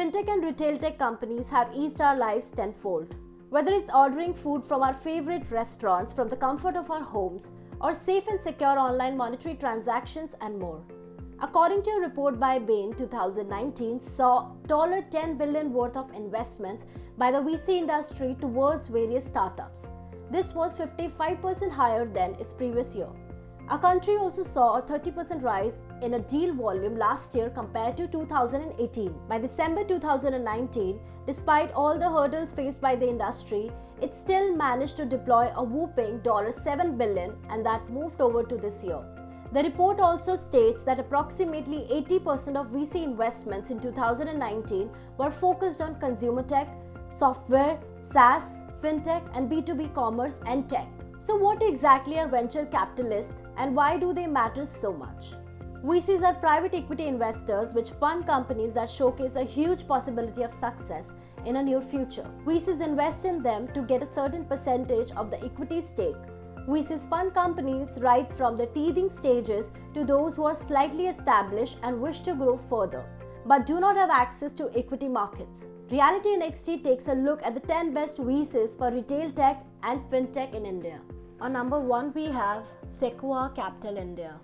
Fintech and retail tech companies have eased our lives tenfold. Whether it's ordering food from our favorite restaurants from the comfort of our homes, or safe and secure online monetary transactions and more. According to a report by Bain 2019 saw $10 billion worth of investments by the VC industry towards various startups. This was 55% higher than its previous year. Our country also saw a 30% rise in a deal volume last year compared to 2018. By December 2019, despite all the hurdles faced by the industry, it still managed to deploy a whopping $7 billion, and that moved over to this year. The report also states that approximately 80% of VC investments in 2019 were focused on consumer tech, software, SaaS, fintech, and B2B commerce and tech. So what exactly are venture capitalists and why do they matter so much? VCs are private equity investors which fund companies that showcase a huge possibility of success in a near future. VCs invest in them to get a certain percentage of the equity stake. VCs fund companies right from the teething stages to those who are slightly established and wish to grow further, but do not have access to equity markets. Reality NXT takes a look at the 10 best VCs for retail tech and fintech in India. On number 1 we have Sequoia Capital India.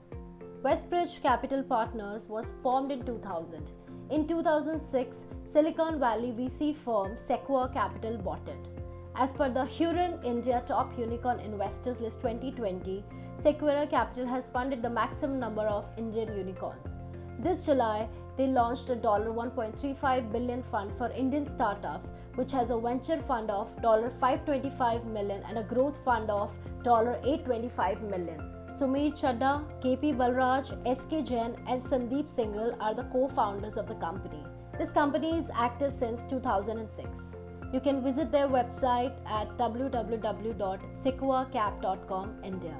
Westbridge Capital Partners was formed in 2000. In 2006, Silicon Valley VC firm Sequoia Capital bought it. As per the Hurun India Top Unicorn Investors List 2020, Sequoia Capital has funded the maximum number of Indian unicorns. This July, they launched a $1.35 billion fund for Indian startups, which has a venture fund of $525 million and a growth fund of $825 million. Sumir Chadda, KP Balraj, SK Jain and Sandeep Singhal are the co-founders of the company. This company is active since 2006. You can visit their website at www.sequoiacap.com India.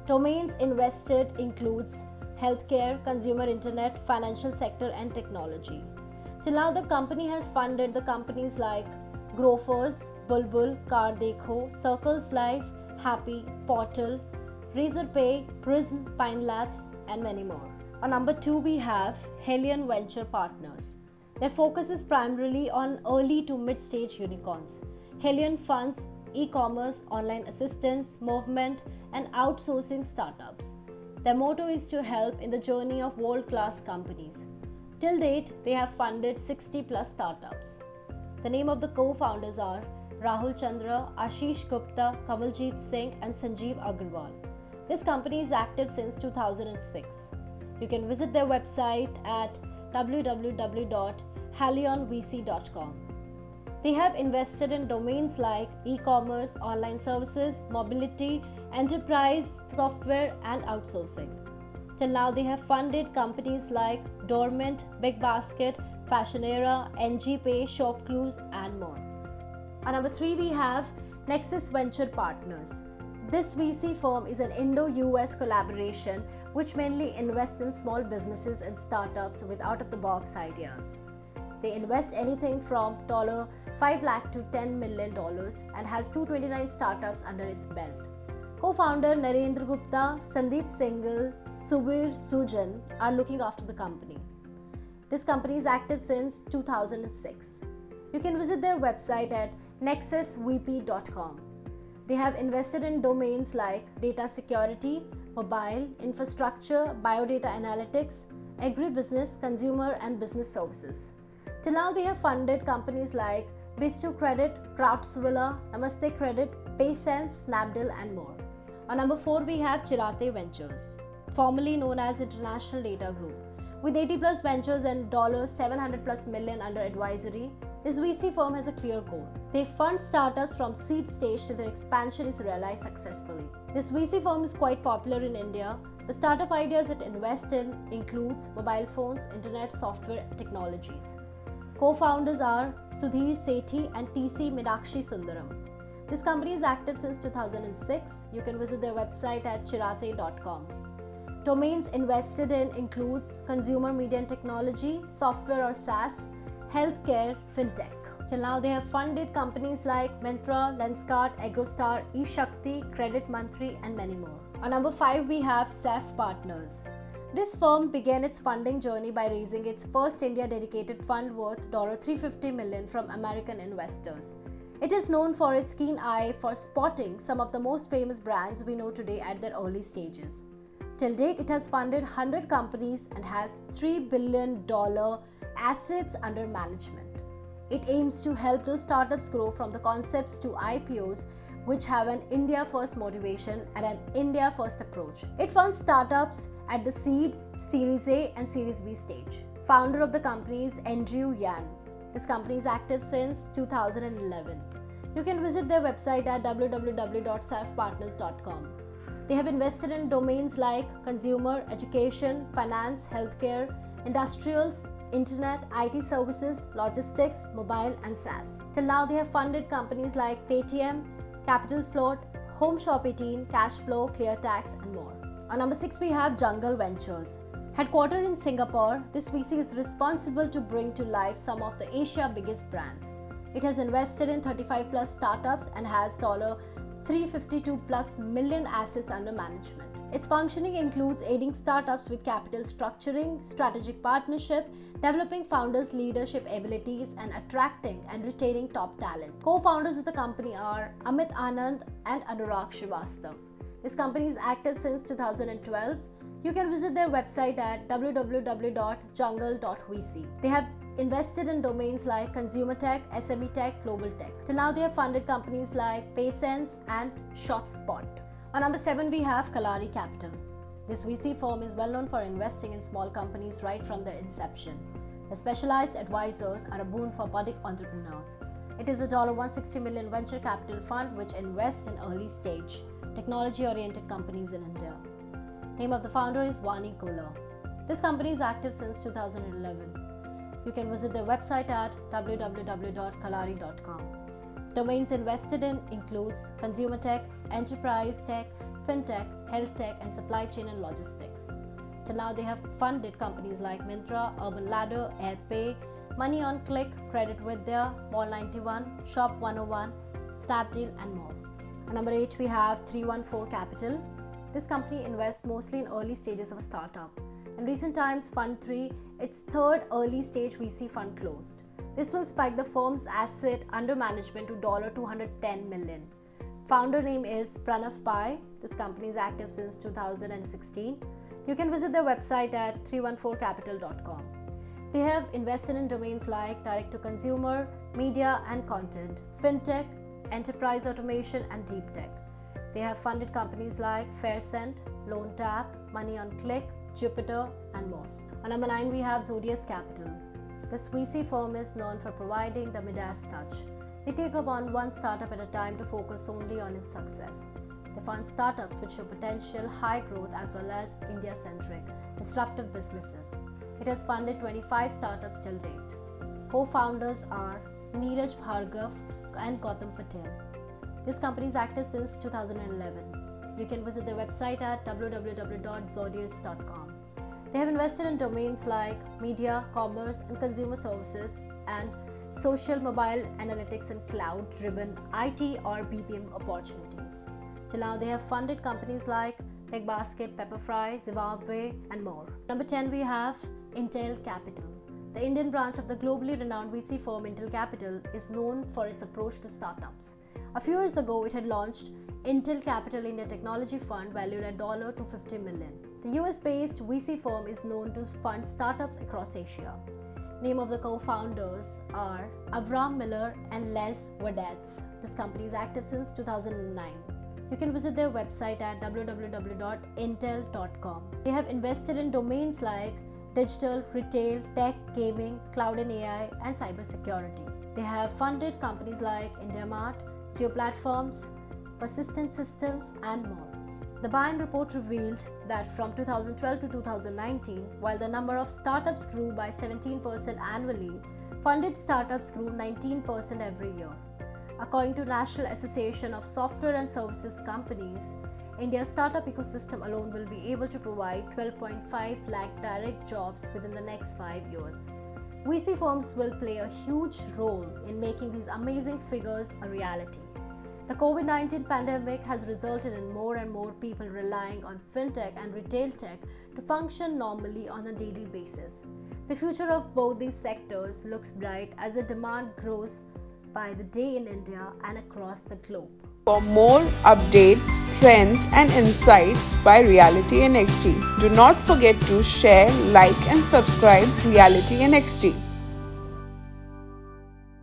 Domains invested includes healthcare, consumer internet, financial sector and technology. Till now the company has funded the companies like Grofers, Bulbul, Car Dekho, Circles Life, Happy, Portal, Razorpay, Prism, Pine Labs and many more. On number 2 we have Helion Venture Partners. Their focus is primarily on early to mid-stage unicorns. Helion funds e-commerce, online assistance, movement and outsourcing startups. Their motto is to help in the journey of world-class companies. Till date, they have funded 60 plus startups. The name of the co-founders are Rahul Chandra, Ashish Gupta, Kamaljeet Singh and Sanjeev Agarwal. This company is active since 2006. You can visit their website at www.halionvc.com. They have invested in domains like e-commerce, online services, mobility, enterprise, software and outsourcing. Till now they have funded companies like Dormant, Big Basket, Fashionera, NG Pay, ShopClues and more. On number 3 we have Nexus Venture Partners. This VC firm is an Indo-US collaboration which mainly invests in small businesses and startups with out-of-the-box ideas. They invest anything from $5 lakh to $10 million and has 229 startups under its belt. Co-founder Narendra Gupta, Sandeep Singhal, Subir Sujan are looking after the company. This company is active since 2006. You can visit their website at nexusvp.com. They have invested in domains like data security, mobile, infrastructure, biodata analytics, agribusiness, consumer and business services. Till now they have funded companies like Biz2 Credit, Craftsvilla, Namaste Credit, PaySense, Snapdeal and more. On number 4 we have Chirate Ventures, formerly known as International Data Group. With 80 plus ventures and $700 plus million under advisory, this VC firm has a clear goal. They fund startups from seed stage till their expansion is realized successfully. This VC firm is quite popular in India. The startup ideas it invests in includes mobile phones, internet, software, technologies. Co-founders are Sudhir Sethi and TC Meenakshi Sundaram. This company is active since 2006. You can visit their website at chirate.com. Domains invested in includes consumer media and technology, software or SaaS, healthcare, fintech. Till now they have funded companies like Myntra, Lenskart, Agrostar, eShakti, Credit Mantri and many more. On number 5 we have Ceph Partners. This firm began its funding journey by raising its first India-dedicated fund worth $350 million from American investors. It is known for its keen eye for spotting some of the most famous brands we know today at their early stages. Till date, it has funded 100 companies and has $3 billion assets under management. It aims to help those startups grow from the concepts to IPOs, which have an India-first motivation and an India-first approach. It funds startups at the seed, Series A and Series B stage. Founder of the company is Andrew Yang. This company is active since 2011. You can visit their website at www.safpartners.com. They have invested in domains like consumer, education, finance, healthcare, industrials, internet, IT services, logistics, mobile and SaaS. Till now, they have funded companies like Paytm, Capital Float, Home Shop 18, Cashflow, ClearTax and more. On number 6, we have Jungle Ventures. Headquartered in Singapore, this VC is responsible to bring to life some of the Asia's biggest brands. It has invested in 35 plus startups and has $352 plus million assets under management. Its functioning includes aiding startups with capital structuring, strategic partnership, developing founders' leadership abilities, and attracting and retaining top talent. Co-founders of the company are Amit Anand and Anurag Srivastava. This company is active since 2012. You can visit their website at www.jungle.vc. They have invested in domains like consumer tech, SME tech, global tech. Till now, they have funded companies like PaySense and ShopSpot. On number 7, we have Kalari Capital. This VC firm is well known for investing in small companies right from their inception. The specialized advisors are a boon for budding entrepreneurs. It is a $160 million venture capital fund which invests in early stage, technology-oriented companies in India. Name of the founder is Vani Kola. This company is active since 2011. You can visit their website at www.kalari.com. Domains invested in includes consumer tech, enterprise tech, fintech, health tech, and supply chain and logistics. Till now, they have funded companies like Myntra, Urban Ladder, AirPay, Money on Click, Credit Vidya, Mall91, Shop 101, Snapdeal, and more. On number 8, we have 314 Capital. This company invests mostly in early stages of a startup. In recent times, Fund 3, its third early stage VC fund closed. This will spike the firm's asset under management to $210 million. Founder name is Pranav Pai. This company is active since 2016. You can visit their website at 314capital.com. They have invested in domains like direct to consumer, media and content, fintech, enterprise automation and deep tech. They have funded companies like Faircent, LoanTap, Money on Click, Jupiter and more. On number 9, we have Zodius Capital. This VC firm is known for providing the Midas touch. They take on one startup at a time to focus only on its success. They fund startups which show potential, high growth as well as India-centric, disruptive businesses. It has funded 25 startups till date. Co-founders are Neeraj Bhargav and Gautam Patel. This company is active since 2011. You can visit their website at www.zodius.com. They have invested in domains like media, commerce and consumer services and social, mobile, analytics and cloud-driven IT or BPM opportunities. Till now, they have funded companies like TechBasket, Pepperfry, Zimbabwe and more. Number 10, we have Intel Capital. The Indian branch of the globally renowned VC firm Intel Capital is known for its approach to startups. A few years ago, it had launched Intel Capital India Technology Fund valued at $250 million. The US-based VC firm is known to fund startups across Asia. Name of the co-founders are Avram Miller and Les Wadets. This company is active since 2009. You can visit their website at www.intel.com. They have invested in domains like digital, retail, tech, gaming, cloud and AI, and cybersecurity. They have funded companies like IndiaMart, Geoplatforms, Persistent Systems, and more. The Bain report revealed that from 2012 to 2019, while the number of startups grew by 17% annually, funded startups grew 19% every year. According to National Association of Software and Services Companies, India's startup ecosystem alone will be able to provide 12.5 lakh direct jobs within the next 5 years. VC firms will play a huge role in making these amazing figures a reality. The COVID-19 pandemic has resulted in more and more people relying on fintech and retail tech to function normally on a daily basis. The future of both these sectors looks bright as the demand grows by the day in India and across the globe. For more updates, trends, and insights by Reality NXT, do not forget to share, like, and subscribe Reality NXT.